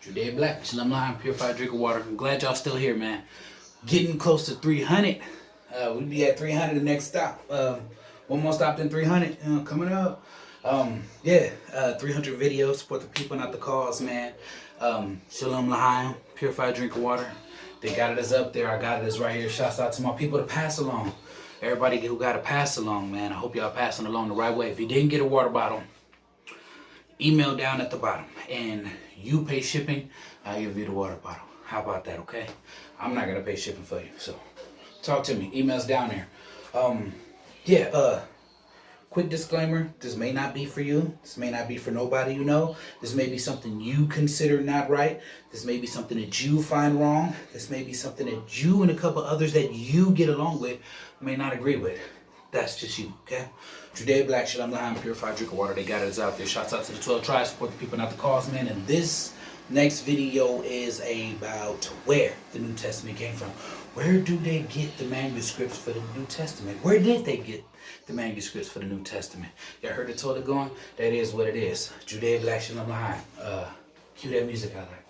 Today Black, Shalom L'Chaim, purified drink of water. I'm glad y'all still here, man. Getting close to 300. We'll be at 300 the next stop. One more stop than 300 coming up. 300 videos. Support the people, not the cause, man. Shalom L'Chaim, purified drink of water. They got it as up there. I got it as right here. Shouts out to my people to pass along. Everybody who got to pass along, man. I hope y'all passing along the right way. If you didn't get a water bottle, email down at the bottom and you pay shipping, I'll give you the water bottle. How about that, okay? I'm not gonna pay shipping for you, so talk to me. Email's down there. Quick disclaimer, this may not be for you. This may not be for nobody you know. This may be something you consider not right. This may be something that you find wrong. This may be something that you and a couple others that you get along with may not agree with. That's just you, okay? Today, Black, Shalom L'Chaim, purified drink of water. They got it out there. Shouts out to the 12 tribes. Support the people, not the cause, man. And this next video is about where the New Testament came from. Where do they get the manuscripts for the New Testament? Where did they get the manuscripts for the New Testament? Y'all heard the Torah going? That is what it is. Today, Black, Shalom L'Chaim. Cue that music out there.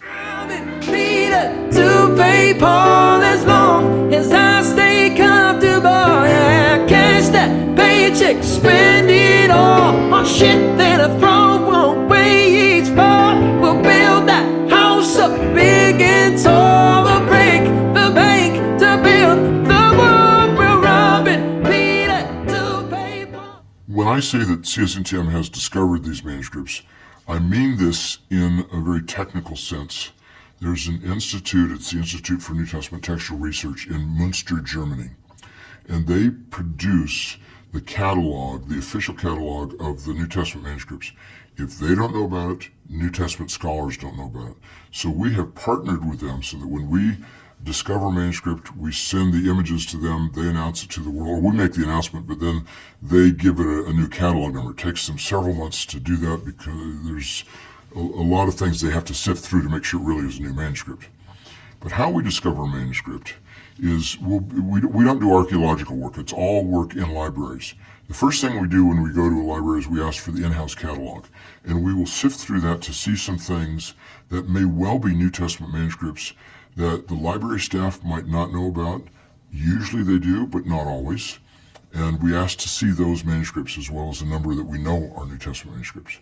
I've been needed to pay Paul as long as I stay comfortable. Yeah, cash that paycheck, spend it all on shit that I throw away each fall. We'll build that house up big and tall. We'll break the bank to build the wall. We're robbing Peter to pay Paul. When I say that CSNTM has discovered these manuscripts, I mean this in a very technical sense. There's an institute, it's the Institute for New Testament Textual Research in Münster, Germany, and they produce the catalog, the official catalog of the New Testament manuscripts. If they don't know about it, New Testament scholars don't know about it. So we have partnered with them so that when we discover a manuscript, we send the images to them, they announce it to the world, or we make the announcement, but then they give it a new catalog number. It takes them several months to do that because there's a lot of things they have to sift through to make sure it really is a new manuscript. But how we discover a manuscript is, we don't do archaeological work. It's all work in libraries. The first thing we do when we go to a library is we ask for the in-house catalog. And we will sift through that to see some things that may well be New Testament manuscripts that the library staff might not know about. Usually they do, but not always. And we ask to see those manuscripts as well as a number that we know are New Testament manuscripts.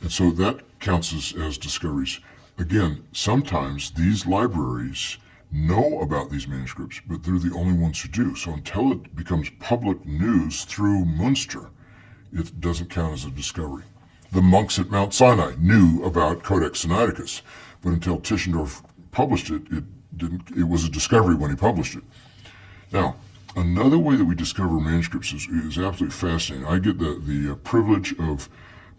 And so that counts as discoveries. Again, sometimes these libraries know about these manuscripts, but they're the only ones who do. So until it becomes public news through Münster, it doesn't count as a discovery. The monks at Mount Sinai knew about Codex Sinaiticus, but until Tischendorf published it, it was a discovery when he published it. Now, another way that we discover manuscripts is absolutely fascinating. I get the privilege of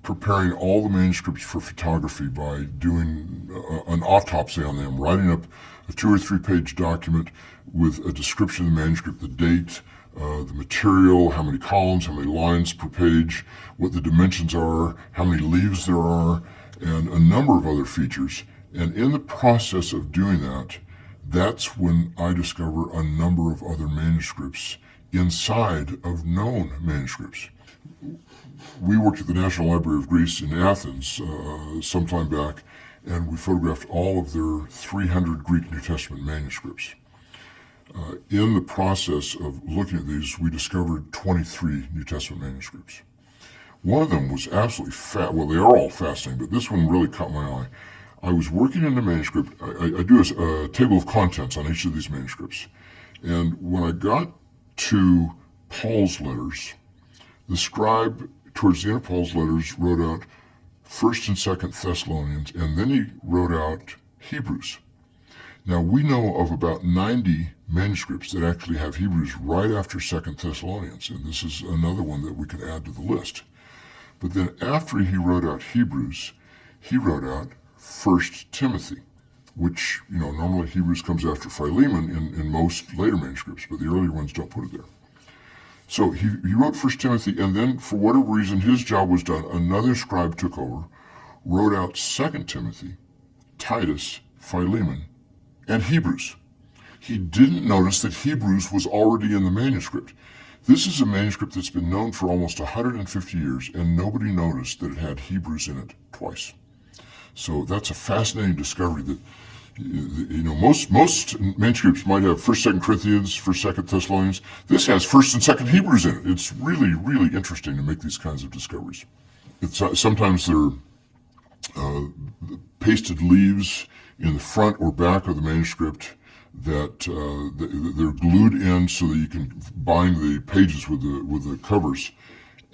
preparing all the manuscripts for photography by doing an autopsy on them, writing up a 2 or 3 page document with a description of the manuscript, the date, the material, how many columns, how many lines per page, what the dimensions are, how many leaves there are, and a number of other features. And in the process of doing that, that's when I discover a number of other manuscripts inside of known manuscripts. We worked at the National Library of Greece in Athens some time back, and we photographed all of their 300 Greek New Testament manuscripts. In the process of looking at these, we discovered 23 New Testament manuscripts. One of them was absolutely well, they are all fascinating, but this one really caught my eye. I was working in the manuscript. I do a table of contents on each of these manuscripts. And when I got to Paul's letters, the scribe towards the end of Paul's letters wrote out 1st and 2nd Thessalonians, and then he wrote out Hebrews. Now, we know of about 90 manuscripts that actually have Hebrews right after 2nd Thessalonians, and this is another one that we can add to the list. But then after he wrote out Hebrews, he wrote out 1 Timothy, which, normally Hebrews comes after Philemon in most later manuscripts, but the earlier ones don't put it there. So he wrote 1 Timothy, and then for whatever reason, his job was done. Another scribe took over, wrote out 2 Timothy, Titus, Philemon, and Hebrews. He didn't notice that Hebrews was already in the manuscript. This is a manuscript that's been known for almost 150 years, and nobody noticed that it had Hebrews in it twice. So that's a fascinating discovery that, you know, most manuscripts might have 1st, 2nd Corinthians, 1st, 2nd Thessalonians. This has 1st and 2nd Hebrews in it. It's really, really interesting to make these kinds of discoveries. Sometimes they're pasted leaves in the front or back of the manuscript that they're glued in so that you can bind the pages with the covers.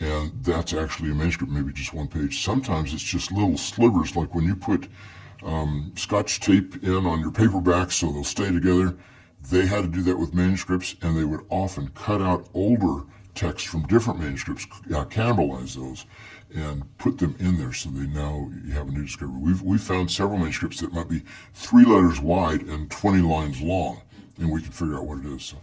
And that's actually a manuscript, maybe just one page. Sometimes it's just little slivers, like when you put Scotch tape in on your paperbacks so they'll stay together. They had to do that with manuscripts, and they would often cut out older texts from different manuscripts, cannibalize those, and put them in there so they now you have a new discovery. We've found several manuscripts that might be 3 letters wide and 20 lines long, and we can figure out what it is. So.